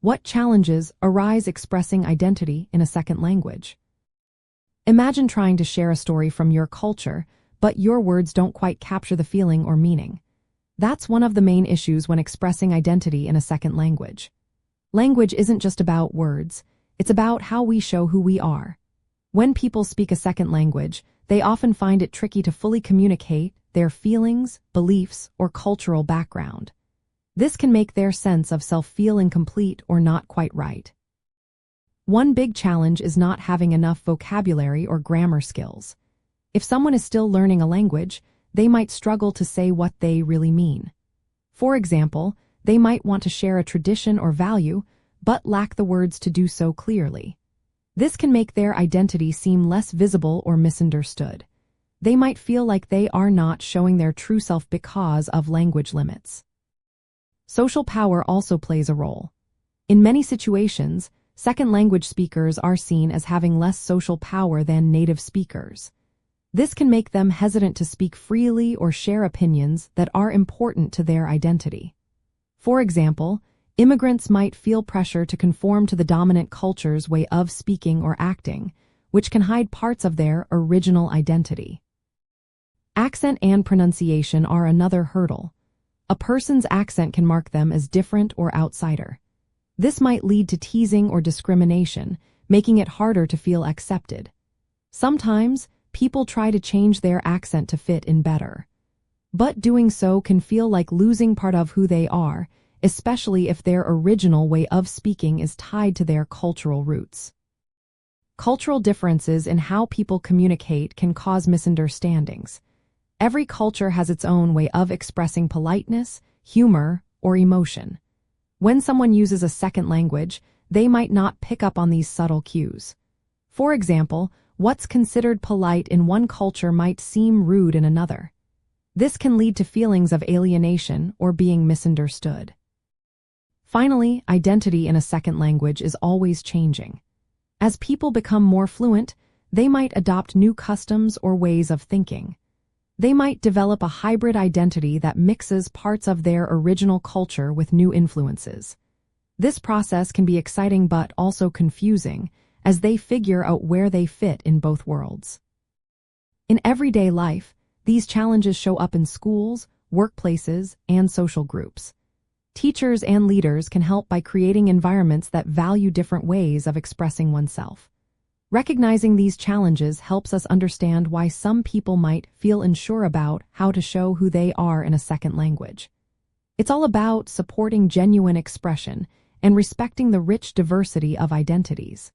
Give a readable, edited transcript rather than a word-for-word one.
What challenges arise expressing identity in a second language? Imagine trying to share a story from your culture, but your words don't quite capture the feeling or meaning. That's one of the main issues when expressing identity in a second language. Language isn't just about words, it's about how we show who we are. When people speak a second language, they often find it tricky to fully communicate their feelings, beliefs, or cultural background. This can make their sense of self feel incomplete or not quite right. One big challenge is not having enough vocabulary or grammar skills. If someone is still learning a language, they might struggle to say what they really mean. For example, they might want to share a tradition or value, but lack the words to do so clearly. This can make their identity seem less visible or misunderstood. They might feel like they are not showing their true self because of language limits. Social power also plays a role. In many situations, second language speakers are seen as having less social power than native speakers. This can make them hesitant to speak freely or share opinions that are important to their identity. For example, immigrants might feel pressure to conform to the dominant culture's way of speaking or acting, which can hide parts of their original identity. Accent and pronunciation are another hurdle. A person's accent can mark them as different or outsider. This might lead to teasing or discrimination, making it harder to feel accepted. Sometimes, people try to change their accent to fit in better. But doing so can feel like losing part of who they are, especially if their original way of speaking is tied to their cultural roots. Cultural differences in how people communicate can cause misunderstandings. Every culture has its own way of expressing politeness, humor, or emotion. When someone uses a second language, they might not pick up on these subtle cues. For example, what's considered polite in one culture might seem rude in another. This can lead to feelings of alienation or being misunderstood. Finally, identity in a second language is always changing. As people become more fluent, they might adopt new customs or ways of thinking. They might develop a hybrid identity that mixes parts of their original culture with new influences. This process can be exciting but also confusing, as they figure out where they fit in both worlds. In everyday life, these challenges show up in schools, workplaces, and social groups. Teachers and leaders can help by creating environments that value different ways of expressing oneself. Recognizing these challenges helps us understand why some people might feel unsure about how to show who they are in a second language. It's all about supporting genuine expression and respecting the rich diversity of identities.